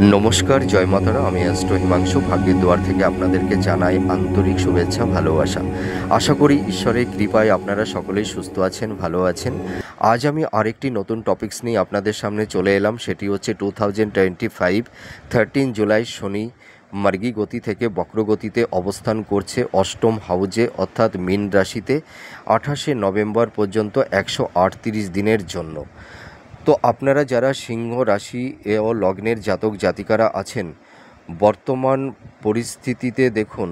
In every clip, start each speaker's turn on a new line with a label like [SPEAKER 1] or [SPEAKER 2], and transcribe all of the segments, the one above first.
[SPEAKER 1] নমস্কার, জয় মাতারা। আমি অ্যাস্ট্রো হিমাংশু ভাগ্যের দুয়ার থেকে আপনাদেরকে জানাই আন্তরিক শুভেচ্ছা, ভালোবাসা। আশা করি ঈশ্বরের কৃপায় আপনারা সকলেই সুস্থ আছেন, ভালো আছেন। আজ আমি আরেকটি নতুন টপিকস নিয়ে আপনাদের সামনে চলে এলাম। সেটি হচ্ছে 2025 13 জুলাই শনি মার্গী গতি থেকে বক্রগতিতে অবস্থান করছে অষ্টম হাউজে, অর্থাৎ মীন রাশিতে 28শে নভেম্বর পর্যন্ত 138 দিনের জন্য। তো আপনারা যারা সিংহ রাশি ও লগ্নের জাতক জাতিকারা আছেন, বর্তমান পরিস্থিতিতে দেখুন,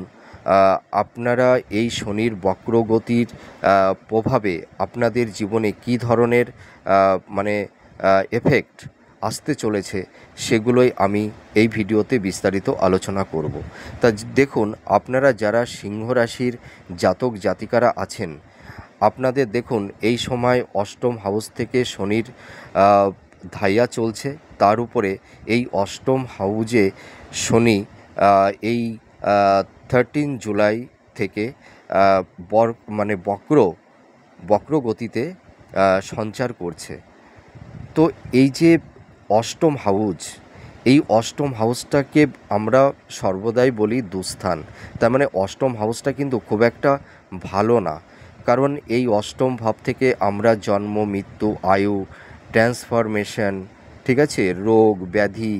[SPEAKER 1] আপনারা এই শনির বক্রগতির প্রভাবে আপনাদের জীবনে কী ধরনের এফেক্ট আসতে চলেছে, সেগুলোই আমি এই ভিডিওতে বিস্তারিত আলোচনা করব। তা দেখুন, আপনারা যারা সিংহ রাশির জাতক জাতিকারা আছেন, আপনাদের দেখুন এই সময় অষ্টম হাউস থেকে শনির ধাইয়া চলছে। তার উপরে এই অষ্টম হাউজে শনি এই 13 জুলাই থেকে বক্র গতিতে সঞ্চার করছে। তো এই যে অষ্টম হাউস, এই অষ্টম হাউসটাকে আমরা সর্বদাই বলি দুস্থান। তার মানে অষ্টম হাউসটা কিন্তু খুব একটা ভালো না, কারণ এই অষ্টম ভাব থেকে আমরা জন্ম, মৃত্যু, আয়ু, ট্রান্সফরমেশন, ঠিক আছে, রোগ ব্যাধি,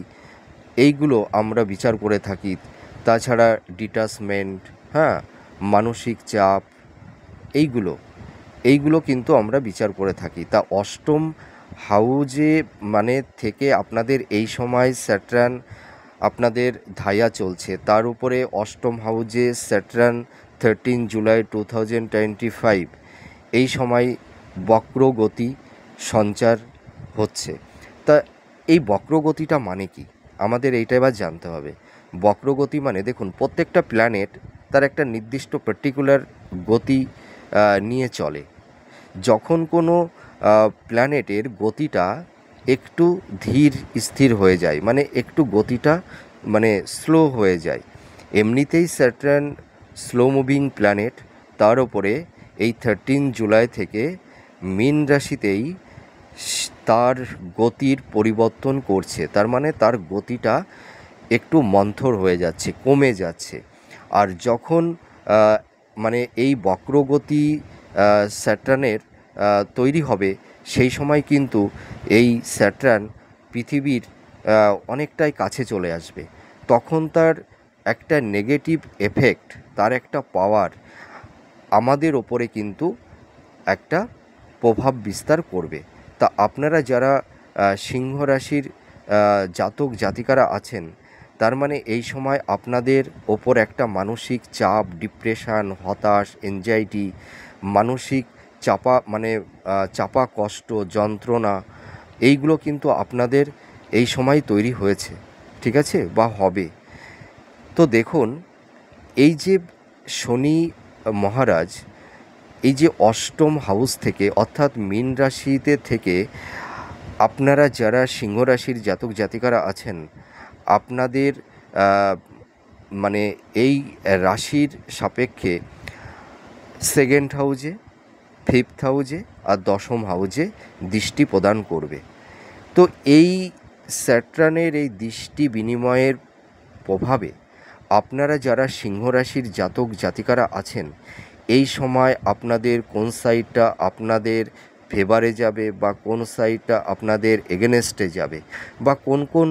[SPEAKER 1] এইগুলো আমরা বিচার করে থাকি। তাছাড়া ডিটাচমেন্ট, হ্যাঁ, মানসিক চাপ, এইগুলো কিন্তু আমরা বিচার করে থাকি। তা অষ্টম হাউজে থেকে আপনাদের এই সময় স্যাটার্ন আপনাদের ধাইয়া চলছে। তার উপরে অষ্টম হাউজে স্যাটার্ন 13 জুলাই 2025 এই সময় বক্রগতি সঞ্চার হচ্ছে। তা এই বক্রগতিটা মানে কি, আমাদের এইটা এবার জানতে হবে। বক্রগতি মানে দেখুন, প্রত্যেকটা প্ল্যানেট তার একটা নির্দিষ্ট পার্টিকুলার গতি নিয়ে চলে। যখন কোনো প্ল্যানেটের গতিটা একটু ধীর স্থির হয়ে যায়, একটু গতিটা স্লো হয়ে যায়, এমনিতেই স্যাটার্ন স্লো মুভিং প্ল্যানেট। তার ওপরে এই 13 জুলাই থেকে মীন রাশিতেই তার গতির পরিবর্তন করছে। তার তার গতিটা একটু মন্থর হয়ে যাচ্ছে, কমে যাচ্ছে। আর যখন এই বক্রগতি স্যাটার্নের তৈরি হবে, সেই সময় কিন্তু এই স্যাটার্ন পৃথিবীর অনেকটাই কাছে চলে আসবে। তখন তার একটা নেগেটিভ এফেক্ট, তার একটা পাওয়ার আমাদের ওপরে কিন্তু একটা প্রভাব বিস্তার করবে। তা আপনারা যারা সিংহ রাশির জাতক জাতিকারা আছেন, তার এই সময় আপনাদের ওপর একটা মানসিক চাপ, ডিপ্রেশন, হতাশ, এনজাইটি, মানসিক চাপা কষ্ট, যন্ত্রণা, এইগুলো কিন্তু আপনাদের এই সময় তৈরি হয়েছে, ঠিক আছে, বা হবে। তো দেখুন, এই যে শনি মহারাজ এই যে অষ্টম হাউস থেকে, অর্থাৎ মীন রাশিতে থেকে, আপনারা যারা সিংহ রাশির জাতক জাতিকারা আছেন, আপনাদের এই রাশির সাপেক্ষে সেকেন্ড হাউজে, ফিফথ হাউজে আর দশম হাউজে দৃষ্টি প্রদান করবে। তো এই স্যাটার্নের এই দৃষ্টি বিনিময়ের প্রভাবে আপনারা যারা সিংহ রাশির জাতক জাতিকারা আছেন, এই সময় আপনাদের কোন সাইডটা আপনাদের ফেভারে যাবে বা কোন সাইডটা আপনাদের এগেনস্টে যাবে, বা কোন কোন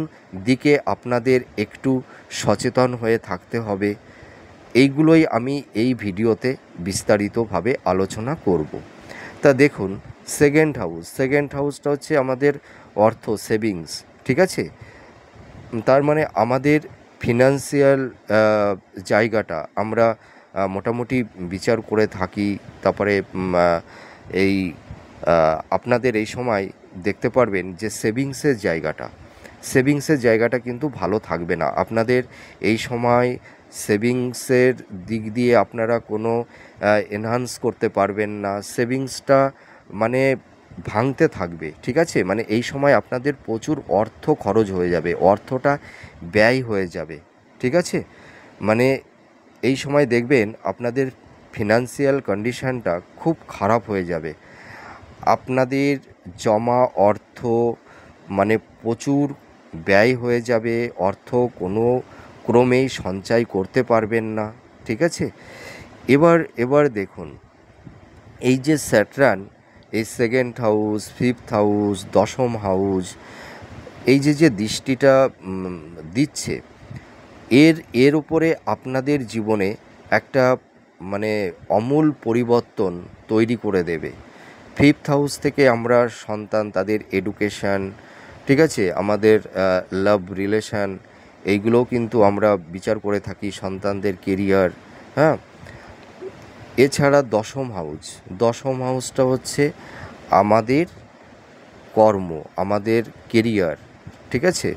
[SPEAKER 1] দিকে আপনাদের একটু সচেতন হয়ে থাকতে হবে, এইগুলোই আমি এই ভিডিওতে বিস্তারিতভাবে আলোচনা করব। তা দেখুন, সেকেন্ড হাউসটা হচ্ছে আমাদের অর্থ, সেভিংস, ঠিক আছে। তার আমাদের ফিনান্সিয়াল জায়গাটা আমরা মোটামুটি বিচার করে থাকি। তারপরে এই আপনাদের এই সময় দেখতে পারবেন যে সেভিংসের জায়গাটা কিন্তু ভালো থাকবে না আপনাদের এই সময়। সেভিংসের দিক দিয়ে আপনারা কোনো এনহান্স করতে পারবেন না, সেভিংসটা ভাঙতে থাকবে, ঠিক আছে। এই সময় আপনাদের প্রচুর অর্থ খরচ হয়ে যাবে, অর্থটা ব্যয় হয়ে যাবে, ঠিক আছে। এই সময় দেখবেন আপনাদের ফিনান্সিয়াল কন্ডিশানটা খুব খারাপ হয়ে যাবে। আপনাদের জমা অর্থ প্রচুর ব্যয় হয়ে যাবে, অর্থ কোনো ক্রমেই সঞ্চয় করতে পারবেন না। ঠিক আছে? এবার দেখুন, এই যে স্যাটার্ন, এই সেকেন্ড হাউস, ফিফথ হাউস, দশম হাউস, এই যে দৃষ্টিটা দিচ্ছে, এর উপরে আপনাদের জীবনে একটা মানে আমূল পরিবর্তন তৈরি করে দেবে। ফিফথ হাউস থেকে আমরা সন্তান, তাদের এডুকেশান, ঠিক আছে, আমাদের লাভ রিলেশান, এইগুলোও কিন্তু আমরা বিচার করে থাকি, সন্তানদের কেরিয়ার। হ্যাঁ, এছাড়া দশম হাউসটা হচ্ছে আমাদের কর্ম, আমাদের কেরিয়ার। ঠিক আছে?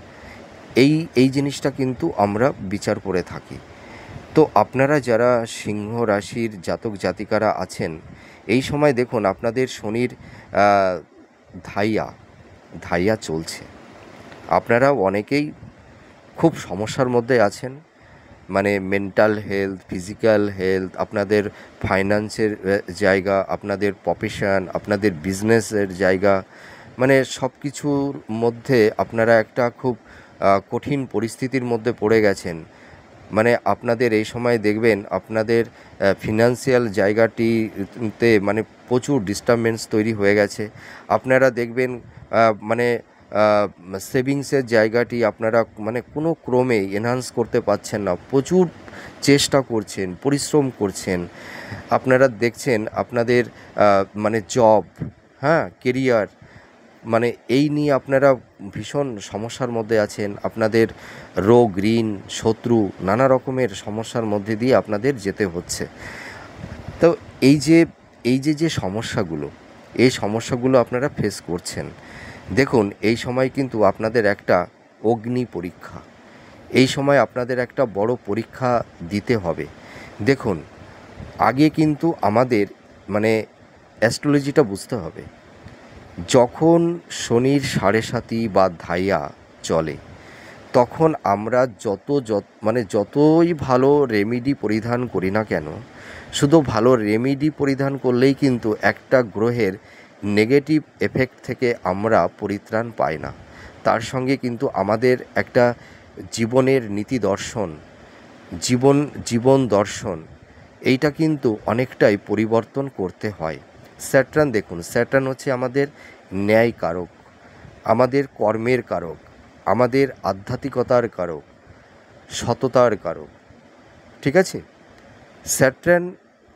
[SPEAKER 1] এই জিনিসটা কিন্তু আমরা বিচার করে থাকি। তো আপনারা যারা সিংহ রাশির জাতক জাতিকারা আছেন, এই সময় দেখুন আপনাদের শনির ধাইয়া ধাইয়া চলছে। আপনারা অনেকেই খুব সমস্যার মধ্যে আছেন, মানে মেন্টাল হেলথ, ফিজিক্যাল হেলথ, আপনাদের ফাইন্যান্সের জায়গা, আপনাদের প্রফেশন, আপনাদের বিজনেসের জায়গা, মানে সব কিছুর মধ্যে আপনারা একটা খুব কঠিন পরিস্থিতির মধ্যে পড়ে গেছেন। মানে আপনাদের এই সময় দেখবেন আপনাদের ফিনান্সিয়াল জায়গাটিতে মানে প্রচুর ডিস্টারবেন্স তৈরি হয়ে গেছে। আপনারা দেখবেন মানে সেভিংসের জায়গাটি আপনারা মানে কোনো ক্রমেই এনহান্স করতে পারছেন না। প্রচুর চেষ্টা করছেন, পরিশ্রম করছেন। আপনারা দেখছেন আপনাদের মানে জব, হ্যাঁ, কেরিয়ার, মানে এই নিয়ে আপনারা ভীষণ সমস্যার মধ্যে আছেন। আপনাদের রোগ, ঋণ, শত্রু, নানা রকমের সমস্যার মধ্যে দিয়ে আপনাদের যেতে হচ্ছে। তো এই যে সমস্যাগুলো, এই সমস্যাগুলো আপনারা ফেস করছেন। দেখুন, এই সময় কিন্তু আপনাদের একটা অগ্নি পরীক্ষা, এই সময় আপনাদের একটা বড় পরীক্ষা দিতে হবে। দেখুন, আগে কিন্তু আমাদের মানে অ্যাস্ট্রোলজিটা বুঝতে হবে। যখন শনির সাড়ে সাতি বা ধাইয়া চলে, তখন আমরা যতই ভালো রেমেডি পরিধান করি না কেন, শুধু ভালো রেমেডি পরিধান করলেই কিন্তু একটা গ্রহের নেগেটিভ এফেক্ট থেকে আমরা পরিত্রাণ পাই না। তার সঙ্গে কিন্তু আমাদের একটা জীবনের নীতি দর্শন, জীবন দর্শন, এইটা কিন্তু অনেকটাই পরিবর্তন করতে হয়। স্যাটার্ন দেখুন, স্যাটার্ন হচ্ছে আমাদের ন্যায় কারক, আমাদের কর্মের কারক, আমাদের আধ্যাত্মিকতার কারক, সততার কারক। ঠিক আছে? স্যাটার্ন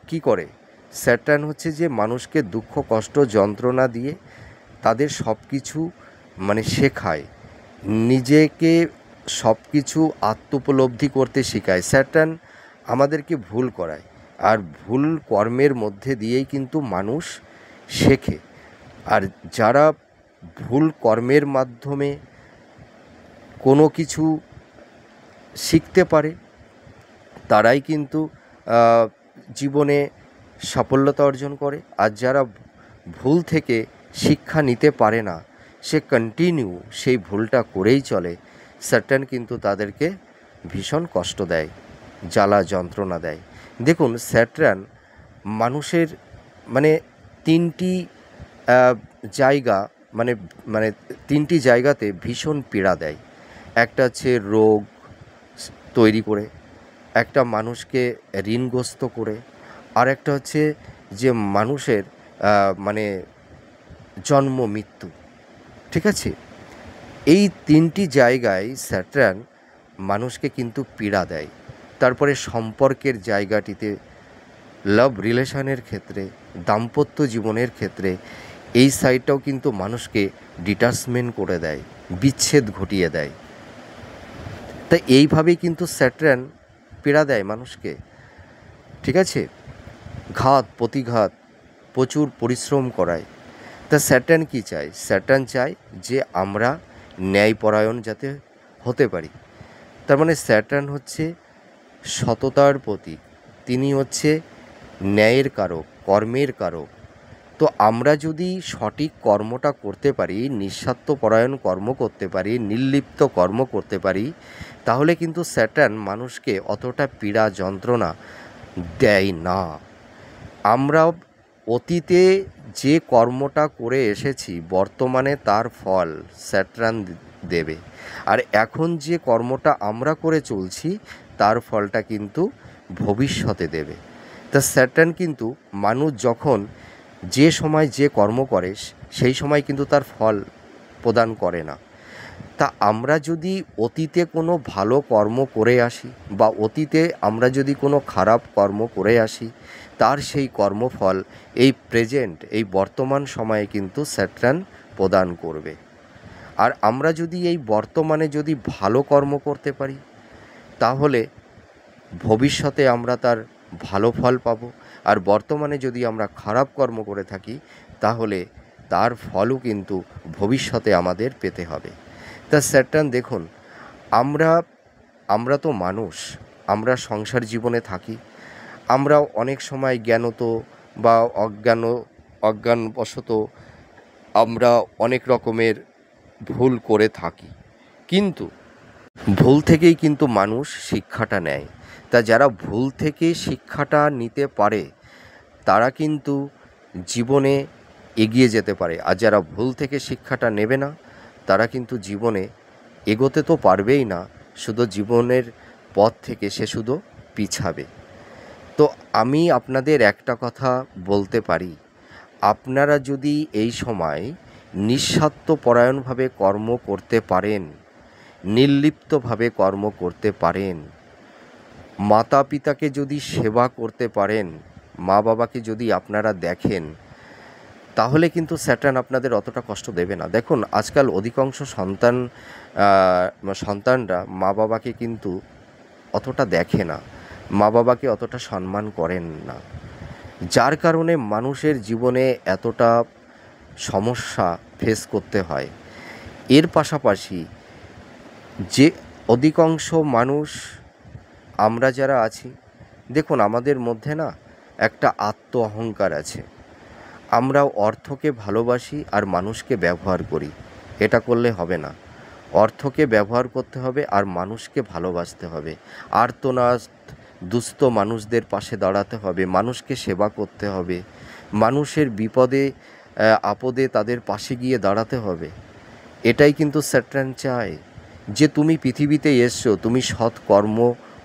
[SPEAKER 1] কী করে? স্যাটার্ন হচ্ছে যে মানুষকে দুঃখ, কষ্ট, যন্ত্রণা দিয়ে তাদের সব কিছু মানে শেখায়, নিজেকে সব কিছু আত্মোপলব্ধি করতে শেখায়। স্যাটার্ন আমাদেরকে ভুল করায়, আর ভুল কর্মের মধ্যে দিয়েই কিন্তু মানুষ শেখে। আর যারা ভুল কর্মের মাধ্যমে কোনো কিছু শিখতে পারে, তারাই কিন্তু জীবনে সাফল্যতা অর্জন করে। আর যারা ভুল থেকে শিক্ষা নিতে পারে না, সে কন্টিনিউ সেই ভুলটা করেই চলে, স্যাটার্ন কিন্তু তাদেরকে ভীষণ কষ্ট দেয়, জ্বালা যন্ত্রণা দেয়। দেখুন, স্যাটার্ন মানুষের মানে তিনটি জায়গা, মানে মানে তিনটি জায়গাতে ভীষণ পীড়া দেয়। একটা হচ্ছে রোগ তৈরি করে, একটা মানুষকে ঋণগ্রস্ত করে, আর একটা হচ্ছে যে মানুষের মানে জন্ম মৃত্যু। ঠিক আছে? এই তিনটি জায়গায় স্যাটার্ন মানুষকে কিন্তু পীড়া দেয়। তারপরে সম্পর্কের জায়গাটিতে, লাভ রিলেশনের ক্ষেত্রে, দাম্পত্য জীবনের ক্ষেত্রে এই সাইডটাও কিন্তু মানুষকে ডিটাচমেন্ট করে দেয়, বিচ্ছেদ ঘটিয়ে দেয়। তাই এইভাবেই কিন্তু স্যাটার্ন পীড়া দেয় মানুষকে। ঠিক আছে? ঘাত প্রতিঘাত, প্রচুর পরিশ্রম করায়। তা স্যাটার্ন কী চায়? স্যাটার্ন চায় যে আমরা ন্যায়পরায়ণ যাতে হতে পারি। তার মানে স্যাটার্ন হচ্ছে সততার প্রতীক, তিনি হচ্ছে ন্যায়ের কারক, কর্মের কারক। তো আমরা যদি সঠিক কর্মটা করতে পারি, নিঃস্বার্থপরায়ণ কর্ম করতে পারি, নির্লিপ্ত কর্ম করতে পারি, তাহলে কিন্তু স্যাটার্ন মানুষকে অতটা পীড়া যন্ত্রণা দেয় না। আমরা অতীতে যে কর্মটা করে এসেছি, বর্তমানে তার ফল স্যাটার্ন দেবে। আর এখন যে কর্মটা আমরা করে চলছি তার ফলটা কিন্তু ভবিষ্যতে দেবে। তা স্যাটার্ন কিন্তু মানুষ যখন যে সময় যে কর্ম করে সেই সময় কিন্তু তার ফল প্রদান করে না। তা আমরা যদি অতীতে কোনো ভালো কর্ম করে আসি বা অতীতে আমরা যদি কোনো খারাপ কর্ম করে আসি, তার সেই কর্মফল এই প্রেজেন্ট, এই বর্তমান সময়ে কিন্তু স্যাটার্ন প্রদান করবে। আর আমরা যদি এই বর্তমানে যদি ভালো কর্ম করতে পারি, তাহলে ভবিষ্যতে আমরা তার ভালো ফল পাব। আর বর্তমানে যদি আমরা খারাপ কর্ম করে থাকি, তাহলে তার ফলও কিন্তু ভবিষ্যতে আমাদের পেতে হবে। তা স্যাটার্ন দেখুন, আমরা তো মানুষ, আমরা সংসার জীবনে থাকি। আমরা অনেক সময় জ্ঞানত বা অজ্ঞানবশত আমরা অনেক রকমের ভুল করে থাকি, কিন্তু ভুল থেকেই কিন্তু মানুষ শিক্ষাটা নেয়। তা যারা ভুল থেকে শিক্ষাটা নিতে পারে তারা কিন্তু জীবনে এগিয়ে যেতে পারে। আর যারা ভুল থেকে শিক্ষাটা নেবে না তারা কিন্তু জীবনে এগোতে তো পারবেই না, শুধু জীবনের পথ থেকে সে শুধু পিছাবে। তো আমি আপনাদের একটা কথা বলতে পারি, আপনারা যদি এই সময় নিঃস্বার্থপরায়ণভাবে কর্ম করতে পারেন, নির্লিপ্তভাবে কর্ম করতে পারেন, মাতা পিতাকে যদি সেবা করতে পারেন, মা বাবাকে যদি আপনারা দেখেন, তাহলে কিন্তু স্যাটার্ন আপনাদের অতটা কষ্ট দেবে না। দেখুন, আজকাল অধিকাংশ সন্তানরা মা বাবাকে কিন্তু অতটা দেখে না, মা বাবাকে অতটা সম্মান করেন না, যার কারণে মানুষের জীবনে এতটা সমস্যা ফেস করতে হয়। এর পাশাপাশি যে অধিকাংশ মানুষ আমরা যারা আছি, দেখুন আমাদের মধ্যে না একটা আত্ম অহংকার আছে। আমরা অর্থকে ভালোবাসি আর মানুষকে ব্যবহার করি। এটা করলে হবে না। অর্থকে ব্যবহার করতে হবে আর মানুষকে ভালোবাসতে হবে। আর্তনাদ দুস্থ মানুষদের পাশে দাঁড়াতে হবে, মানুষকে সেবা করতে হবে, মানুষের বিপদে আপদে তাদের পাশে গিয়ে দাঁড়াতে হবে। এটাই কিন্তু স্যাটার্ন চায়, যে তুমি পৃথিবীতে এসছো, তুমি সৎ কর্ম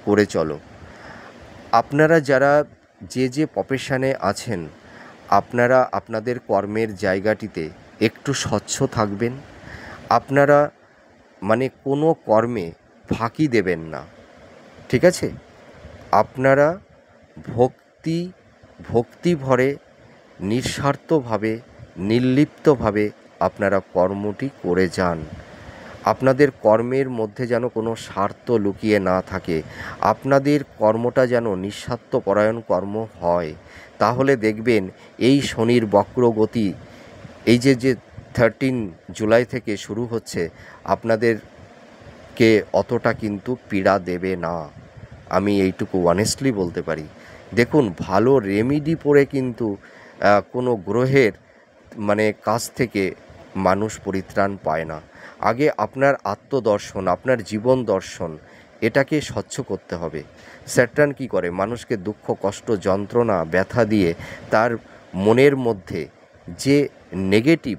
[SPEAKER 1] করে চলো। আপনারা যারা যে প্রফেশনে আছেন, আপনারা আপনাদের কর্মের জায়গাটিতে একটু স্বচ্ছ থাকবেন। আপনারা কোনো কর্মে ফাঁকি দেবেন না, ঠিক আছে? আপনারা ভক্তি ভরে নিঃস্বার্থভাবে নির্লিপ্তভাবে আপনারা কর্মটি করে যান। আপনাদের কর্মের মধ্যে যেন কোনো স্বার্থ লুকিয়ে না থাকে, আপনাদের কর্মটা যেন নিঃস্বার্থপরায়ণ কর্ম হয়। তাহলে দেখবেন এই শনির বক্রগতি, এই যে 13 জুলাই থেকে শুরু হচ্ছে, আপনাদেরকে অতটা কিন্তু পীড়া দেবে না। আমি এইটুকু অনেস্টলি বলতে পারি। দেখুন, ভালো রেমেডি পড়ে কিন্তু কোনো গ্রহের কাছ থেকে মানুষ পরিত্রাণ পায় না। আগে আপনার আত্মদর্শন, আপনার জীবন দর্শন, এটাকে স্বচ্ছ করতে হবে। স্যাটার্ন কী করে? মানুষকে দুঃখ, কষ্ট, যন্ত্রণা, ব্যথা দিয়ে তার মনের মধ্যে যে নেগেটিভ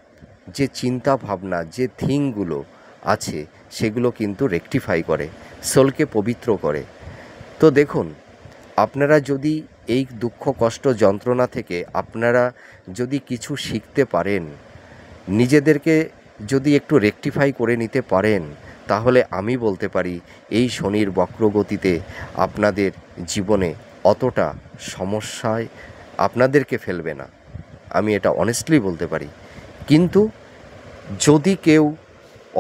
[SPEAKER 1] যে চিন্তা ভাবনা, যে থিংগুলো আছে, সেগুলো কিন্তু রেকটিফাই করে, সোলকে পবিত্র করে। তো দেখুন, আপনারা যদি এই দুঃখ, কষ্ট, যন্ত্রণা থেকে আপনারা যদি কিছু শিখতে পারেন, নিজেদেরকে যদি একটু রেকটিফাই করে নিতে পারেন, তাহলে আমি বলতে পারি এই শনির বক্রগতিতে আপনাদের জীবনে অতটা সমস্যায় আপনাদেরকে ফেলবে না। আমি এটা অনেস্টলি বলতে পারি। কিন্তু যদি কেউ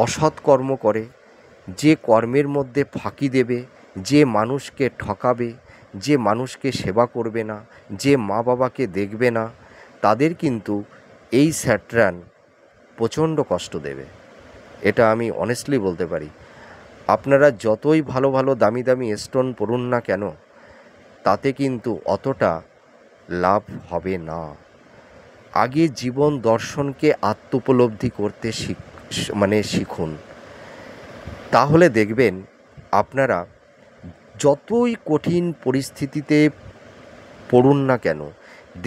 [SPEAKER 1] অসৎ কর্ম করে, যে কর্মের মধ্যে ফাঁকি দেবে, যে মানুষকে ঠকাবে, যে মানুষকে সেবা করবে না, যে মা বাবাকে দেখবে না, তাদের কিন্তু এই স্যাটার্ন প্রচণ্ড কষ্ট দেবে। এটা আমি অনেস্টলি বলতে পারি। আপনারা যতই ভালো ভালো দামি দামি স্টোন পড়ুন না কেন, তাতে কিন্তু অতটা লাভ হবে না। আগে জীবন দর্শনকে আত্মোপলব্ধি করতে শিখুন। তাহলে দেখবেন আপনারা যতই কঠিন পরিস্থিতিতে পড়ুন না কেন,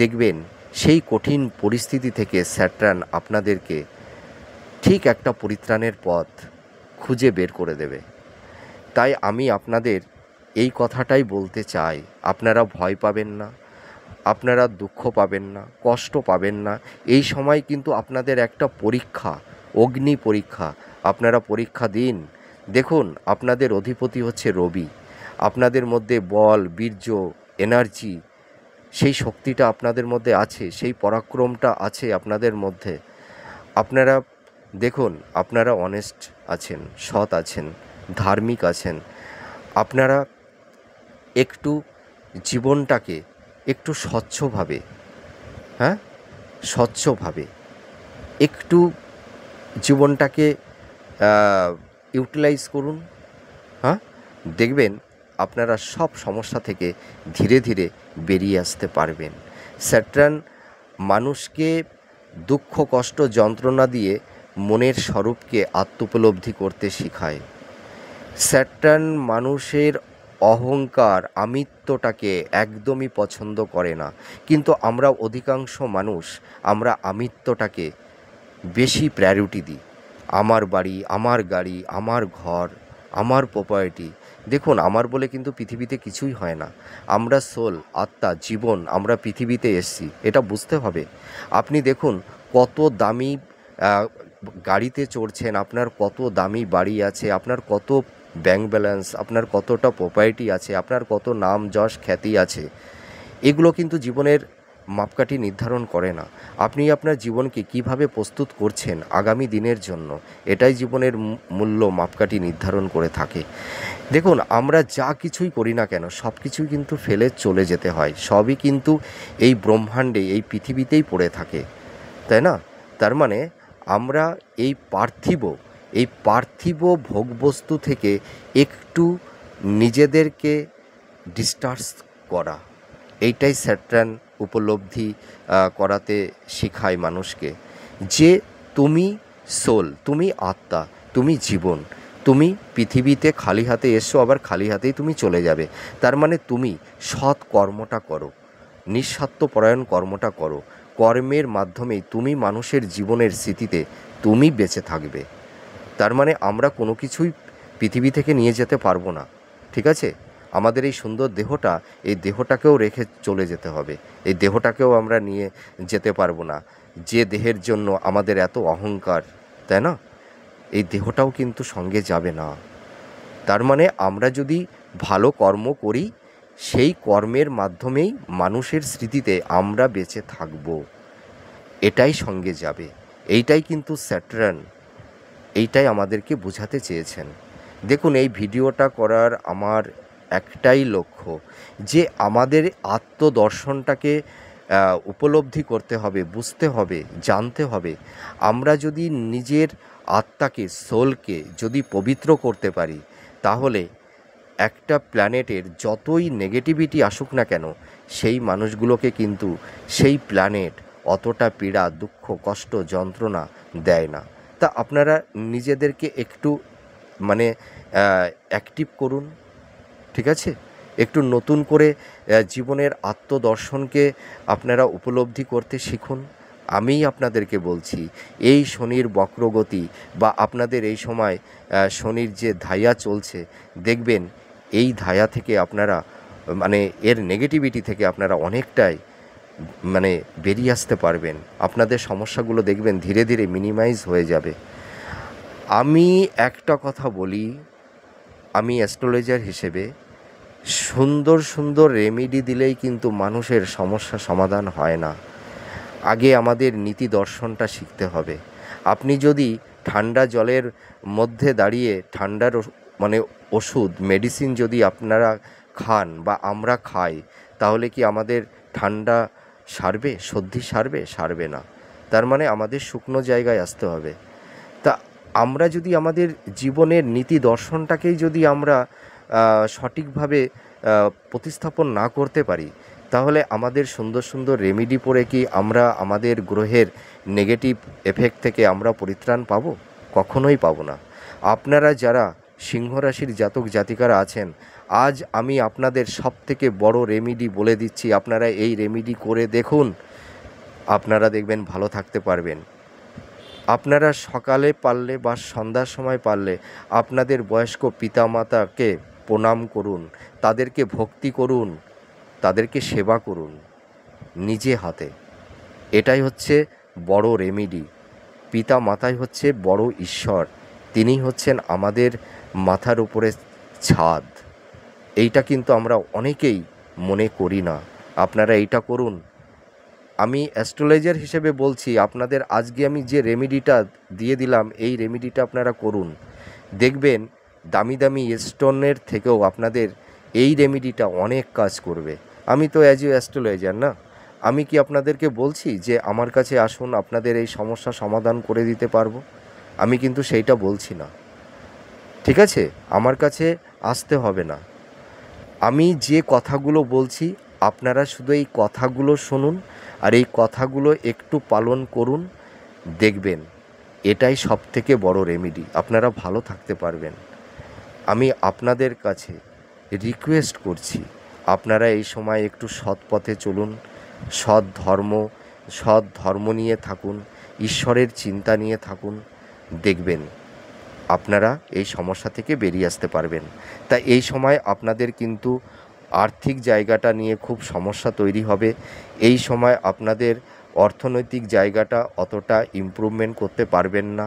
[SPEAKER 1] দেখবেন সেই কঠিন পরিস্থিতি থেকে স্যাটার্ন আপনাদেরকে ঠিক একটা পরিত্রাণের পথ খুঁজে বের করে দেবে। তাই আমি আপনাদের এই কথাটাই বলতে চাই, আপনারা ভয় পাবেন না, আপনারা দুঃখ পাবেন না, কষ্ট পাবেন না। এই সময় কিন্তু আপনাদের একটা পরীক্ষা, অগ্নি পরীক্ষা। আপনারা পরীক্ষা দিন। দেখুন, আপনাদের অধিপতি হচ্ছে রবি। আপনাদের মধ্যে বল, বীর্য, এনার্জি, সেই শক্তিটা আপনাদের মধ্যে আছে, সেই পরাক্রমটা আছে আপনাদের মধ্যে। আপনারা দেখুন, আপনারা অনেস্ট আছেন, সৎ আছেন, ধার্মিক আছেন। আপনারা একটু জীবনটাকে একটু স্বচ্ছভাবে, হ্যাঁ, স্বচ্ছভাবে একটু জীবনটাকে ইউটিলাইজ করুন। হ্যাঁ, দেখবেন আপনারা সব সমস্যা থেকে ধীরে ধীরে বেরিয়ে আসতে পারবেন। স্যাটার্ন মানুষকে দুঃখ, কষ্ট, যন্ত্রণা দিয়ে মনের স্বরূপকে আত্মোপলব্ধি করতে শেখায়। স্যাটার্ন মানুষের অহংকার, আমিত্বটাকে একদমই পছন্দ করে না। কিন্তু আমরা অধিকাংশ মানুষ, আমরা আমিত্বটাকে বেশি প্রায়োরিটি দিই। আমার বাড়ি, আমার গাড়ি, আমার ঘর, আমার প্রপার্টি। দেখুন, আমার বলে কিন্তু পৃথিবীতে কিছুই হয় না। আমরা সোল, আত্মা, জীবন, আমরা পৃথিবীতে এসেছি, এটা বুঝতে হবে। আপনি দেখুন কত দামি গাড়িতে চড়ছেন, আপনার কত দামি বাড়ি আছে, আপনার কত ব্যাংক ব্যালেন্স, আপনার কতটা প্রপার্টি আছে, আপনার কত নাম, যশ, খ্যাতি আছে। এগুলো কিন্তু জীবনের মাপকাঠি নির্ধারণ করে না। আপনি আপনার জীবনকে কিভাবে প্রস্তুত করছেন আগামী দিনের জন্য, এটাই জীবনের মূল্য মাপকাঠি নির্ধারণ করে থাকে। দেখুন, আমরা যা কিছুই করি না কেন, সব কিছুই কিন্তু ফেলে চলে যেতে হয়। সবই কিন্তু এই ব্রহ্মাণ্ডে, এই পৃথিবীতেই পড়ে থাকে, তাই না? তার মানে আমরা এই পার্থিব ভোগবস্তু থেকে একটু নিজেদেরকে ডিসট্যান্স করা, এইটাই স্যাটার্ন উপলব্ধি করাতে শেখায় মানুষকে, যে তুমি সোল, তুমি আত্মা, তুমি জীবন, তুমি পৃথিবীতে খালি হাতে এসো, আবার খালি হাতেই তুমি চলে যাবে। তার মানে তুমি সৎ কর্মটা করো, নিঃস্বার্থপরায়ণ কর্মটা করো। কর্মের মাধ্যমেই তুমি মানুষের জীবনের স্মৃতিতে তুমি বেঁচে থাকবে। তার মানে আমরা কোনো কিছুই পৃথিবী থেকে নিয়ে যেতে পারবো না, ঠিক আছে? আমাদের এই সুন্দর দেহটা, এই দেহটাকেও রেখে চলে যেতে হবে। এই দেহটাকেও আমরা নিয়ে যেতে পারবো না, যে দেহের জন্য আমাদের এত অহংকার, তাই না? এই দেহটাও কিন্তু সঙ্গে যাবে না। তার মানে আমরা যদি ভালো কর্ম করি, সেই কর্মের মাধ্যমেই মানুষের স্মৃতিতে আমরা বেঁচে থাকব, এটাই সঙ্গে যাবে। এইটাই কিন্তু স্যাটার্ন, এইটাই আমাদেরকে বোঝাতে চেয়েছেন। দেখুন, এই ভিডিওটা করার আমার একটাই লক্ষ্য, যে আমাদের আত্মদর্শনটাকে উপলব্ধি করতে হবে, বুঝতে হবে, জানতে হবে। আমরা যদি নিজের আত্মাকে, সোলকে যদি পবিত্র করতে পারি, তাহলে একটা প্ল্যানেটের যতই নেগেটিভিটি আসুক না কেন, সেই মানুষগুলোকে কিন্তু সেই প্ল্যানেট অতটা পীড়া, দুঃখ, কষ্ট, যন্ত্রণা দেয় না। তা আপনারা নিজেদেরকে একটু মানে অ্যাক্টিভ করুন, ঠিক আছে? একটু নতুন করে জীবনের আত্মদর্শনকে আপনারা উপলব্ধি করতে শিখুন। আমিই আপনাদেরকে বলছি, এই শনির বক্রগতি বা আপনাদের এই সময় শনির যে ধাইয়া চলছে, দেখবেন এই ধাইয়া থেকে আপনারা মানে এর নেগেটিভিটি থেকে আপনারা অনেকটাই মানে বেরিয়ে আসতে পারবেন। আপনাদের সমস্যাগুলো দেখবেন ধীরে ধীরে মিনিমাইজ হয়ে যাবে। আমি একটা কথা বলি, আমি অ্যাস্ট্রোলজার হিসেবে, সুন্দর সুন্দর রেমেডি দিলেই কিন্তু মানুষের সমস্যা সমাধান হয় না। আগে আমাদের নীতি দর্শনটা শিখতে হবে। আপনি যদি ঠান্ডা জলের মধ্যে দাঁড়িয়ে ঠান্ডার মানে ওষুধ, মেডিসিন যদি আপনারা খান বা আমরা খাই, তাহলে কি আমাদের ঠান্ডা সারবে? সর্দি সারবে? সারবে না। তার মানে আমাদের শুকনো জায়গায় আসতে হবে। তা আমরা যদি আমাদের জীবনের নীতি দর্শনটাকেই যদি আমরা সঠিকভাবে প্রতিস্থাপন না করতে পারি, তাহলে আমাদের সুন্দর সুন্দর রেমেডি পড়ে কি আমরা আমাদের গ্রহের নেগেটিভ এফেক্ট থেকে আমরা পরিত্রাণ পাবো? কখনোই পাবো না। আপনারা যারা সিংহ রাশির জাতক জাতিকারা আছেন, আজ আমি আপনাদের সবথেকে বড় রেমেডি বলে দিচ্ছি, আপনারা এই রেমেডি করে দেখুন, আপনারা দেখবেন ভালো থাকতে পারবেন। আপনারা সকালে পারলে বা সন্ধ্যার সময় পারলে আপনাদের বয়স্ক পিতামাতাকে প্রণাম করুন, তাদেরকে ভক্তি করুন, তাদেরকে সেবা করুন নিজে হাতে। এটাই হচ্ছে বড় রেমেডি। পিতা মাতাই হচ্ছে বড় ঈশ্বর, তিনি হচ্ছেন আমাদের মাথার উপরে ছাদ। এইটা কিন্তু আমরা অনেকেই মনে করি না। আপনারা এইটা করুন। আমি অ্যাস্ট্রোলজার হিসেবে বলছি, আপনাদের আজকে আমি যে রেমেডিটা দিয়ে দিলাম, এই রেমেডিটা আপনারা করুন। দেখবেন দামি দামি স্টোনের থেকেও আপনাদের এই রেমেডিটা অনেক কাজ করবে। আমি তো অ্যাজ এ অ্যাস্ট্রোলজার না, আমি কি আপনাদেরকে বলছি যে আমার কাছে আসুন, আপনাদের এই সমস্যা সমাধান করে দিতে পারবো? আমি কিন্তু সেইটা বলছি না, ঠিক আছে? আমার কাছে আসতে হবে না। আমি যে কথাগুলো বলছি আপনারা শুধু এই কথাগুলো শুনুন, আর এই কথাগুলো একটু পালন করুন। দেখবেন এটাই সবথেকে বড় রেমেডি, আপনারা ভালো থাকতে পারবেন। আমি আপনাদের কাছে রিকোয়েস্ট করছি, আপনারা এই সময় একটু সৎ পথে চলুন, সৎ ধর্ম নিয়ে থাকুন, ঈশ্বরের চিন্তা নিয়ে থাকুন। দেখবেন আপনারা এই সমস্যা থেকে বেরিয়ে আসতে পারবেন। তা এই সময় আপনাদের কিন্তু আর্থিক জায়গাটা নিয়ে খুব সমস্যা তৈরি হবে। এই সময় আপনাদের অর্থনৈতিক জায়গাটা অতটা ইমপ্রুভমেন্ট করতে পারবেন না।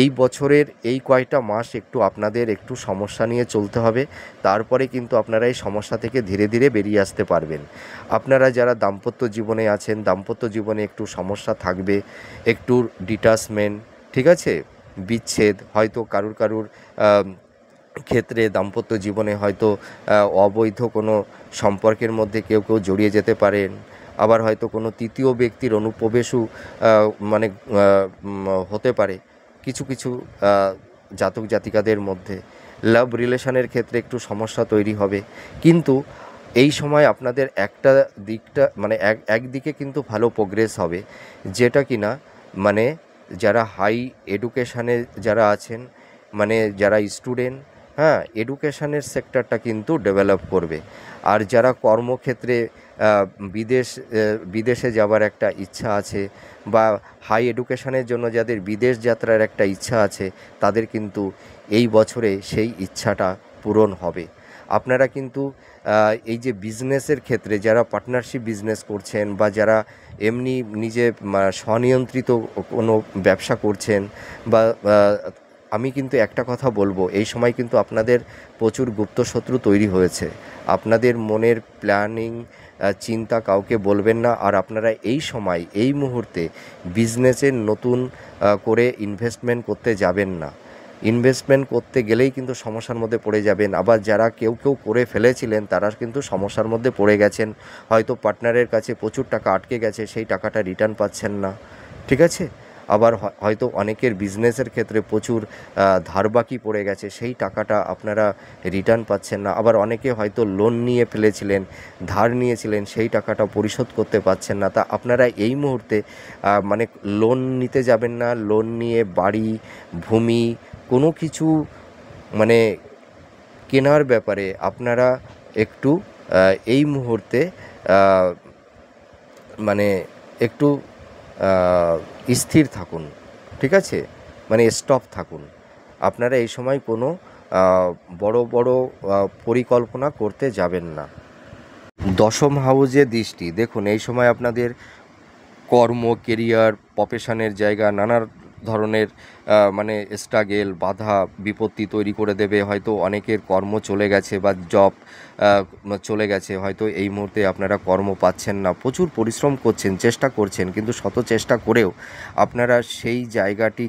[SPEAKER 1] এই বছরের এই কয়টা মাস একটু আপনাদের একটু সমস্যা নিয়ে চলতে হবে, তারপরে কিন্তু আপনারা এই সমস্যা থেকে ধীরে ধীরে বেরিয়ে আসতে পারবেন। আপনারা যারা দাম্পত্য জীবনে আছেন, দাম্পত্য জীবনে একটু সমস্যা থাকবে, একটু ডিটাচমেন্ট, ঠিক আছে, বিচ্ছেদ, হয়তো কারুর ক্ষেত্রে দাম্পত্য জীবনে হয়তো অবৈধ কোনো সম্পর্কের মধ্যে কেউ জড়িয়ে যেতে পারেন। আবার হয়তো কোনো তৃতীয় ব্যক্তির অনুপ্রবেশও মানে হতে পারে কিছু কিছু জাতক জাতিকাদের মধ্যে। লাভ রিলেশনের ক্ষেত্রে একটু সমস্যা তৈরি হবে, কিন্তু এই সময় আপনাদের একটা দিকটা মানে একদিকে কিন্তু ভালো প্রোগ্রেস হবে, যেটা কিনা মানে যারা হাই এডুকেশানে যারা আছেন, মানে যারা স্টুডেন্ট, হ্যাঁ, এডুকেশানের সেক্টরটা কিন্তু ডেভেলপ করবে। আর যারা কর্মক্ষেত্রে বিদেশে যাবার একটা ইচ্ছা আছে, বা হাই এডুকেশানের জন্য যাদের বিদেশ যাত্রার একটা ইচ্ছা আছে, তাদের কিন্তু এই বছরে সেই ইচ্ছাটা পূরণ হবে। আপনারা কিন্তু এই যে বিজনেসের ক্ষেত্রে যারা পার্টনারশিপ বিজনেস করছেন, বা যারা এমনি নিজে স্বনিয়ন্ত্রিত কোনো ব্যবসা করছেন, বা আমি কিন্তু একটা কথা বলবো, এই সময় কিন্তু আপনাদের প্রচুর গুপ্তশত্রু তৈরি হয়েছে। আপনাদের মনের প্ল্যানিং চিন্তা কাউকে বলবেন না। আর আপনারা এই সময় এই মুহূর্তে বিজনেসের নতুন করে ইনভেস্টমেন্ট করতে যাবেন না। ইনভেস্টমেন্ট করতে গেলেই কিন্তু সমস্যার মধ্যে পড়ে যাবেন। আবার যারা কেউ করে ফেলেছিলেন তারা কিন্তু সমস্যার মধ্যে পড়ে গেছেন। হয়তো পার্টনারের কাছে প্রচুর টাকা আটকে গেছে, সেই টাকাটা রিটার্ন পাচ্ছেন না, ঠিক আছে? আবার হয়তো অনেকের বিজনেসের ক্ষেত্রে প্রচুর ধার বাকি পড়ে গেছে, সেই টাকাটা আপনারা রিটার্ন পাচ্ছেন না। আবার অনেকে হয়তো লোন নিয়ে ফেলেছিলেন, ধার নিয়েছিলেন, সেই টাকাটা পরিশোধ করতে পারছেন না। তা আপনারা এই মুহূর্তে মানে লোন নিতে যাবেন না। লোন নিয়ে বাড়ি, ভূমি, কোনো কিছু মানে কেনার ব্যাপারে আপনারা একটু এই মুহূর্তে মানে একটু স্থির থাকুন, ঠিক আছে? মানে স্টপ থাকুন। আপনারা এই সময় কোনো বড় পরিকল্পনা করতে যাবেন না। দশম হাউজে দৃষ্টি, দেখুন এই সময় আপনাদের কর্ম, কেরিয়ার, প্রফেশনের জায়গা নানা ধরনের মানে স্ট্রাগেল, বাধা, বিপত্তি তৈরি করে দেবে। হয়তো অনেকের কর্ম চলে গেছে বা জব চলে গেছে, হয়তো এই মুহূর্তে আপনারা কর্ম পাচ্ছেন না। প্রচুর পরিশ্রম করছেন, চেষ্টা করছেন, কিন্তু শত চেষ্টা করেও আপনারা সেই জায়গাটি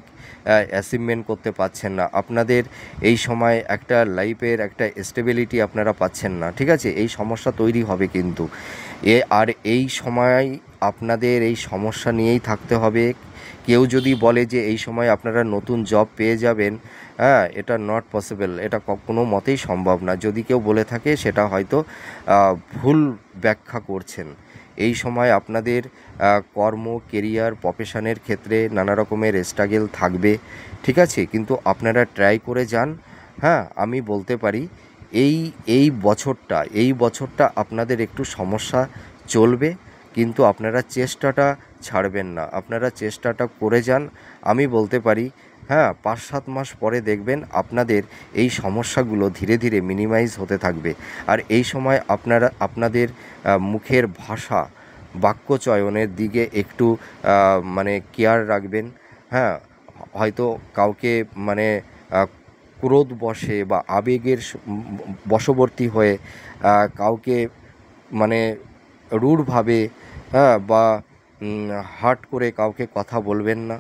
[SPEAKER 1] অ্যাচিভমেন্ট করতে পারছেন না। আপনাদের এই সময় একটা লাইফের একটা স্টেবিলিটি আপনারা পাচ্ছেন না, ঠিক আছে? এই সমস্যা তৈরি হবে কিন্তু আর এই সময় আপনাদের এই সমস্যা নিয়েই থাকতে হবে। কেউ যদি বলে যে এই সময় আপনারা নতুন জব পেয়ে যাবেন, হ্যাঁ, এটা নট পসিবল, এটা কোনো মতেই সম্ভব না। যদি কেউ বলে থাকে সেটা হয়তো ভুল ব্যাখ্যা করছেন। এই সময় আপনাদের কর্ম, কেরিয়ার, প্রফেশনের ক্ষেত্রে নানা রকমের স্ট্রাগল থাকবে, ঠিক আছে? কিন্তু আপনারা ট্রাই করে যান। হ্যাঁ, আমি বলতে পারি এই বছরটা আপনাদের একটু সমস্যা চলবে, কিন্তু আপনারা চেষ্টাটা ছাড়বেন না, আপনারা চেষ্টাটা করে যান। আমি বলতে পারি, হ্যাঁ, 5-7 মাস পরে দেখবেন আপনাদের এই সমস্যাগুলো ধীরে ধীরে মিনিমাইজ হতে থাকবে। আর এই সময় আপনারা আপনাদের মুখের ভাষা, বাক্য চয়নের দিকে একটু মানে কেয়ার রাখবেন। হ্যাঁ, হয়তো কাউকে মানে ক্রোধ বশে বা আবেগের বশবর্তী হয়ে কাউকে মানে রূঢ়ভাবে, হ্যাঁ, বা হার্ট করে কাউকে কথা বলবেন না,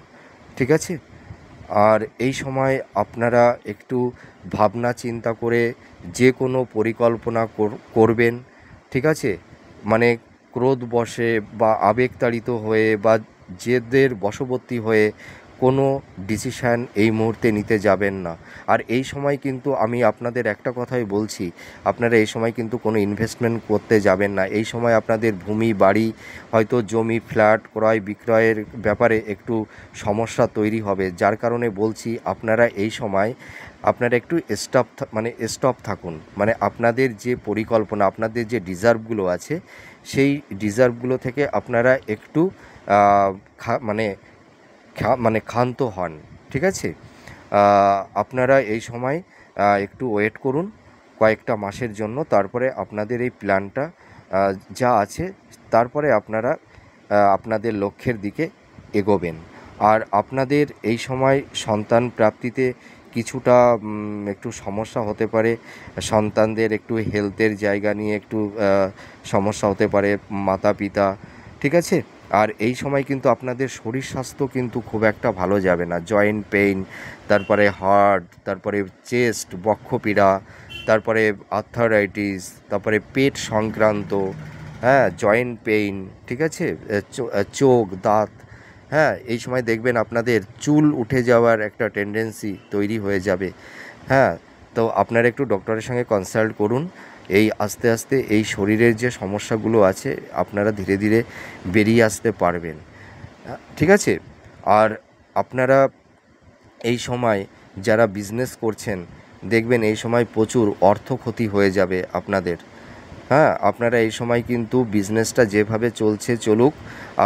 [SPEAKER 1] ঠিক আছে? আর এই সময় আপনারা একটু ভাবনা চিন্তা করে যে কোনো পরিকল্পনা করবেন, ঠিক আছে? মানে ক্রোধ বশে বা আবেগতাড়িত হয়ে বা জেদের বশবর্তী হয়ে কোনো ডিসিশান এই মুহূর্তে নিতে যাবেন না। আর এই সময় কিন্তু আমি আপনাদের একটা কথাই বলছি, আপনারা এই সময় কিন্তু কোনো ইনভেস্টমেন্ট করতে যাবেন না। এই সময় আপনাদের ভূমি, বাড়ি, হয়তো জমি, ফ্ল্যাট ক্রয় বিক্রয়ের ব্যাপারে একটু সমস্যা তৈরি হবে। যার কারণে বলছি, আপনারা এই সময় আপনারা একটু স্টপ থাকুন। মানে আপনাদের যে পরিকল্পনা, আপনাদের যে ডিজার্ভগুলো আছে, সেই ডিজার্ভগুলো থেকে আপনারা একটু মানে ক্ষান্ত হন, ঠিক আছে? আপনারা এই সময় একটু ওয়েট করুন কয়েকটা মাসের জন্য, তারপরে আপনাদের এই প্ল্যানটা যা আছে, তারপরে আপনারা আপনাদের লক্ষ্যের দিকে এগোবেন। আর আপনাদের এই সময় সন্তান প্রাপ্তিতে কিছুটা একটু সমস্যা হতে পারে। সন্তানদের একটু হেলথের জায়গা নিয়ে একটু সমস্যা হতে পারে, মাতা পিতা, ঠিক আছে? আর এই সময় কিন্তু আপনাদের শরীর স্বাস্থ্য কিন্তু খুব একটা ভালো যাবে না। জয়েন্ট পেইন, তারপরে হার্ট, তারপরে চেস্ট, বক্ষপীড়া, তারপরে আর্থারাইটিস, তারপরে পেট সংক্রান্ত, হ্যাঁ, জয়েন্ট পেইন, ঠিক আছে? চোখ, দাঁত, হ্যাঁ, এই সময় দেখবেন আপনাদের চুল উঠে যাওয়ার একটা টেন্ডেন্সি তৈরি হয়ে যাবে। হ্যাঁ, তো আপনারা একটু ডক্টরের সঙ্গে কনসাল্ট করুন। এই আস্তে আস্তে এই শরীরের যে সমস্যাগুলো আছে, আপনারা ধীরে ধীরে বেরিয়ে আসতে পারবেন, ঠিক আছে? আর আপনারা এই সময় যারা বিজনেস করছেন, দেখবেন এই সময় প্রচুর অর্থ ক্ষতি হয়ে যাবে আপনাদের। হ্যাঁ, আপনারা এই সময় কিন্তু বিজনেসটা যেভাবে চলছে চলুক,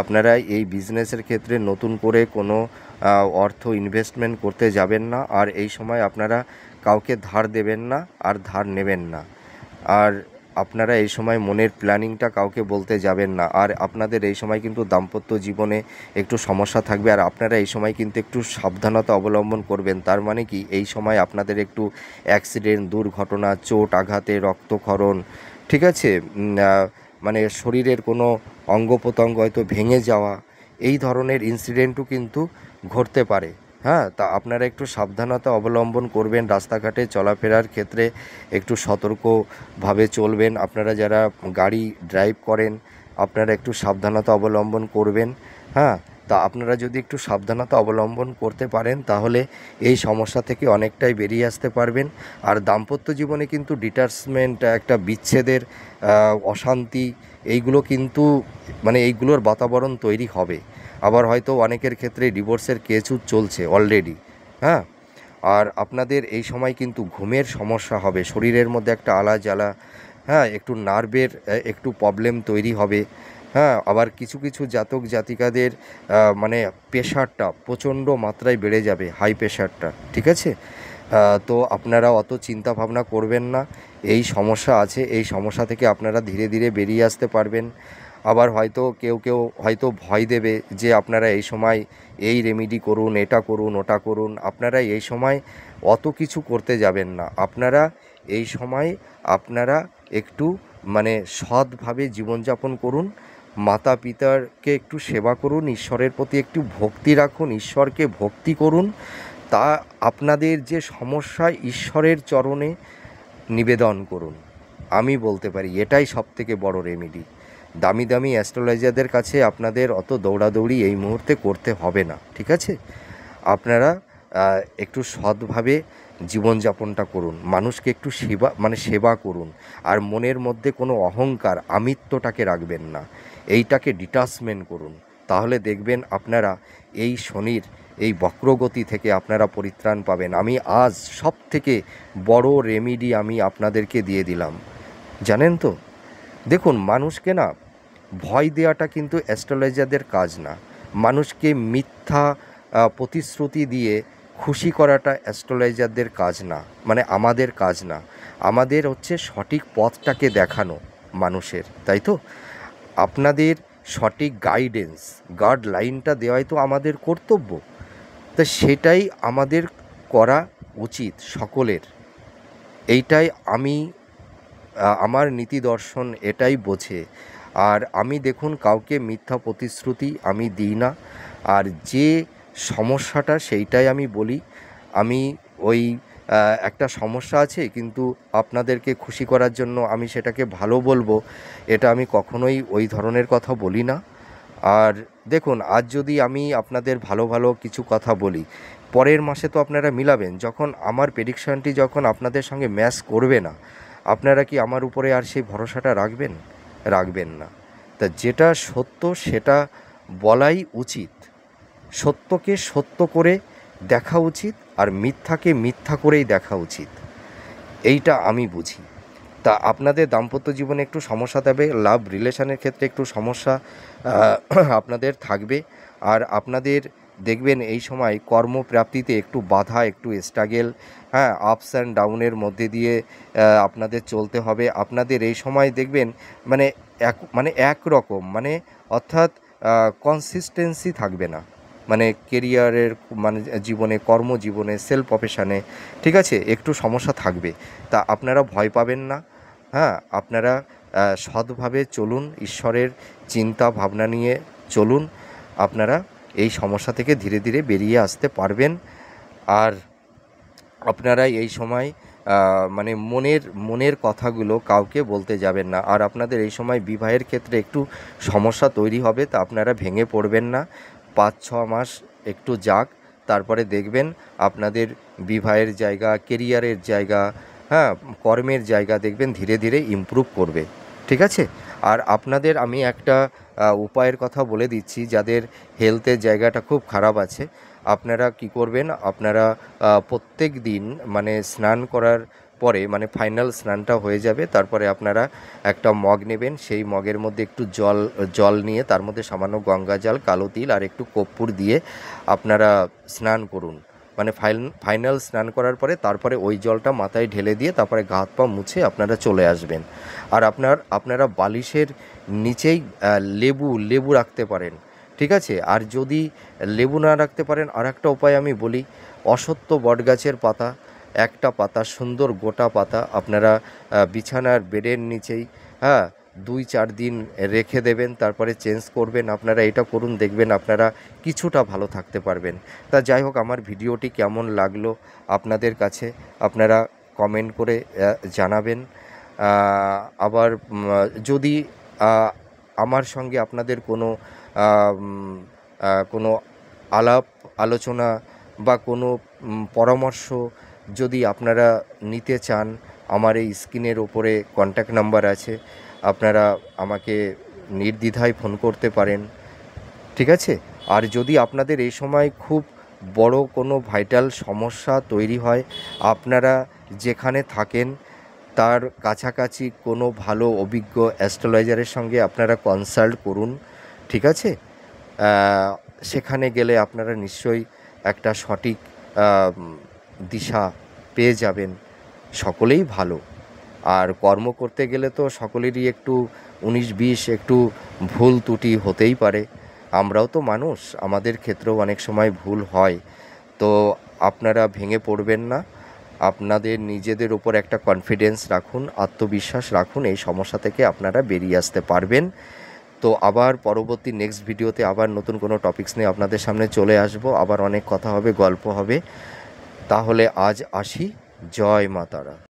[SPEAKER 1] আপনারা এই বিজনেসের ক্ষেত্রে নতুন করে কোনো অর্থ ইনভেস্টমেন্ট করতে যাবেন না। আর এই সময় আপনারা কাউকে ধার দেবেন না আর ধার নেবেন না। আর আপনারা এই সময় মনের প্ল্যানিংটা কাউকে বলতে যাবেন না। আর আপনাদের এই সময় কিন্তু দাম্পত্য জীবনে একটু সমস্যা থাকবে। আর আপনারা এই সময় কিন্তু একটু সাবধানতা অবলম্বন করবেন। তার মানে কি, এই সময় আপনাদের একটু অ্যাক্সিডেন্ট, দুর্ঘটনা, চোট আঘাতে, রক্তক্ষরণ, ঠিক আছে, মানে শরীরের কোনো অঙ্গ প্রত্যঙ্গ হয়তো ভেঙে যাওয়া, এই ধরনের ইনসিডেন্টও কিন্তু ঘটতে পারে। হ্যাঁ, তা আপনারা একটু সাবধানতা অবলম্বন করবেন। রাস্তাঘাটে চলাফেরার ক্ষেত্রে একটু সতর্কভাবে চলবেন। আপনারা যারা গাড়ি ড্রাইভ করেন, আপনারা একটু সাবধানতা অবলম্বন করবেন। হ্যাঁ, তা আপনারা যদি একটু সাবধানতা অবলম্বন করতে পারেন, তাহলে এই সমস্যা থেকে অনেকটাই বেরিয়ে আসতে পারবেন। আর দাম্পত্য জীবনে কিন্তু ডিট্যাচমেন্ট, একটা বিচ্ছেদের অশান্তি, এইগুলো কিন্তু মানে এইগুলোর বাতাবরণ তৈরি হবে। আবার হয়তো অনেকের ক্ষেত্রে ডিভোর্সের কেসও চলছে অলরেডি। হ্যাঁ, আর আপনাদের এই সময় কিন্তু ঘুমের সমস্যা হবে, শরীরের মধ্যে একটা জ্বালা, হ্যাঁ, একটু নার্ভের একটু প্রবলেম তৈরি হবে। হ্যাঁ, আবার কিছু কিছু জাতক জাতিকাদের মানে প্রেশারটা প্রচণ্ড মাত্রায় বেড়ে যাবে, হাই প্রেশারটা, ঠিক আছে? তো আপনারা অত চিন্তা ভাবনা করবেন না। এই সমস্যা আছে, এই সমস্যা থেকে আপনারা ধীরে ধীরে বেরিয়ে আসতে পারবেন। আবার হয়তো কেউ কেউ হয়তো ভয় দেবে যে আপনারা এই সময় এই রেমেডি করুন, এটা করুন, ওটা করুন। আপনারা এই সময় অত কিছু করতে যাবেন না। আপনারা এই সময় আপনারা একটু মানে সৎভাবে জীবনযাপন করুন, মাতা পিতাকে একটু সেবা করুন, ঈশ্বরের প্রতি একটু ভক্তি রাখুন, ঈশ্বরকে ভক্তি করুন। তা আপনাদের যে সমস্যা, ঈশ্বরের চরণে নিবেদন করুন। আমি বলতে পারি এটাই সবথেকে বড় রেমেডি। দামি দামি অ্যাস্ট্রোলজারদের কাছে আপনাদের অত দৌড়াদৌড়ি এই মুহূর্তে করতে হবে না, ঠিক আছে? আপনারা একটু সৎভাবে জীবনযাপনটা করুন, মানুষকে একটু সেবা করুন। আর মনের মধ্যে কোনো অহংকার, আমিত্বটাকে রাখবেন না, এইটাকে ডিটাচমেন্ট করুন। তাহলে দেখবেন আপনারা এই শনির এই বক্রগতি থেকে আপনারা পরিত্রাণ পাবেন। আমি আজ সবথেকে বড় রেমেডি আমি আপনাদেরকে দিয়ে দিলাম, জানেন তো? দেখুন, মানুষকে না ভয় দেওয়াটা কিন্তু অ্যাস্ট্রোলজারদের কাজ না। মানুষকে মিথ্যা প্রতিশ্রুতি দিয়ে খুশি করাটা অ্যাস্ট্রোলজারদের কাজ না, মানে আমাদের কাজ না। আমাদের হচ্ছে সঠিক পথটাকে দেখানো মানুষের, তাই তো? আপনাদের সঠিক গাইডলাইনটা দেওয়াই তো আমাদের কর্তব্য। তা সেটাই আমাদের করা উচিত সকলের। এইটাই আমি আমার নীতি দর্শন এটাই বোঝে। আর আমি দেখুন কাউকে মিথ্যা প্রতিশ্রুতি আমি দিই না। আর যে সমস্যাটা সেইটাই আমি বলি। আমি ওই একটা সমস্যা আছে কিন্তু আপনাদেরকে খুশি করার জন্য আমি সেটাকে ভালো বলবো, এটা আমি কখনোই ওই ধরনের কথা বলি না। আর দেখুন, আজ যদি আমি আপনাদের ভালো ভালো কিছু কথা বলি, পরের মাসে তো আপনারা মিলাবেন, যখন আমার প্রেডিকশানটি যখন আপনাদের সঙ্গে ম্যাচ করবে না, আপনারা কি আমার উপরে আর সেই ভরসাটা রাখবেন? রাখবেন না। তা যেটা সত্য সেটা বলাই উচিত, সত্যকে সত্য করে দেখা উচিত, আর মিথ্যাকে মিথ্যা করেই দেখা উচিত, এইটা আমি বুঝি। তা আপনাদের দাম্পত্য জীবনে একটু সমস্যা থাকবে, লাভ রিলেশনের ক্ষেত্রে একটু সমস্যা আপনাদের থাকবে। আর আপনাদের দেখবেন এই সময় কর্মপ্রাপ্তিতে একটু বাধা, একটু স্ট্রাগেল, হ্যাঁ, আপস অ্যান্ড ডাউনের মধ্যে দিয়ে আপনাদের চলতে হবে। আপনাদের এই সময় দেখবেন মানে একরকম, মানে অর্থাৎ কনসিস্টেন্সি থাকবে না, মানে কেরিয়ারের, মানে জীবনে, কর্মজীবনে, সেলফ প্রফেশনে, ঠিক আছে, একটু সমস্যা থাকবে। তা আপনারা ভয় পাবেন না, হ্যাঁ, আপনারা সৎভাবে চলুন, ঈশ্বরের চিন্তা ভাবনা নিয়ে চলুন, আপনারা এই সমস্যা থেকে ধীরে ধীরে বেরিয়ে আসতে পারবেন। আর আপনারা এই সময় মানে মনের কথাগুলো কাউকে বলতে যাবেন না। আর আপনাদের এই সময় বিবাহের ক্ষেত্রে একটু সমস্যা তৈরি হবে, তা আপনারা ভেঙে পড়বেন না। 5-6 মাস একটু যাক, তারপরে দেখবেন আপনাদের বিবাহের জায়গা, কেরিয়ারের জায়গা, হ্যাঁ, কর্মের জায়গা দেখবেন ধীরে ধীরে ইমপ্রুভ করবে, ঠিক আছে? আর আপনাদের আমি একটা উপায়ের কথা বলে দিচ্ছি, যাদের হেলথের জায়গাটা খুব খারাপ আছে, আপনারা কি করবেন, আপনারা প্রত্যেক দিন মানে স্নান করার পরে, মানে ফাইনাল স্নানটা হয়ে যাবে, তারপরে আপনারা একটা মগ নেবেন, সেই মগের মধ্যে একটু জল নিয়ে তার মধ্যে সামান্য গঙ্গা জল, কালো তিল আর একটু কর্পূর দিয়ে আপনারা স্নান করুন। মানে ফাইনাল স্নান করার পরে তারপরে ওই জলটা মাথায় ঢেলে দিয়ে তারপরে গা হাত পা মুছে আপনারা চলে আসবেন। আর আপনারা বালিশের নিচেই লেবু রাখতে পারেন, ঠিক আছে? আর যদি লেবু না রাখতে পারেন, আর একটা উপায় আমি বলি, অশ্বত্থ বটগাছের পাতা, একটা পাতা, সুন্দর গোটা পাতা আপনারা বিছানার বেডের নিচেই, হ্যাঁ, 2-4 দিন রেখে দেবেন, তারপরে চেঞ্জ করবেন। আপনারা এটা করুন, দেখবেন আপনারা কিছুটা ভালো থাকতে পারবেন। তা যাই হোক, আমার ভিডিওটি কেমন লাগলো আপনাদের কাছে আপনারা কমেন্ট করে জানাবেন। আবার যদি আমার সঙ্গে আপনাদের কোনো আলাপ আলোচনা বা কোনো পরামর্শ যদি আপনারা নিতে চান, আমার এই স্ক্রিনের ওপরে কন্ট্যাক্ট নাম্বার আছে, আপনারা আমাকে নির্দ্বিধায় ফোন করতে পারেন, ঠিক আছে? আর যদি আপনাদের এই সময় খুব বড় কোনো ভাইটাল সমস্যা তৈরি হয়, আপনারা যেখানে থাকেন তার কাছাকাছি কোনো ভালো অভিজ্ঞ অ্যাস্ট্রোলজারের সঙ্গে আপনারা কনসাল্ট করুন, ঠিক আছে? সেখানে গেলে আপনারা নিশ্চয়ই একটা সঠিক দিশা পেয়ে যাবেন, সকলেই ভালো। আর কর্ম করতে গেলে তো সকলেরই একটু 19-20 একটু ভুল ত্রুটি হতেই পারে, আমরাও তো মানুষ, আমাদের ক্ষেত্রেও অনেক সময় ভুল হয়। তো আপনারা ভেঙে পড়বেন না, আপনাদের নিজেদের ওপর একটা কনফিডেন্স রাখুন, আত্মবিশ্বাস রাখুন, এই সমস্যা থেকে আপনারা বেরিয়ে আসতে পারবেন। তো আবার পরবর্তী নেক্সট ভিডিওতে আবার নতুন কোনো টপিকস নিয়ে আপনাদের সামনে চলে আসব, আবার অনেক কথা হবে, গল্প হবে। তাহলে আজ আসি, জয় মা তারা।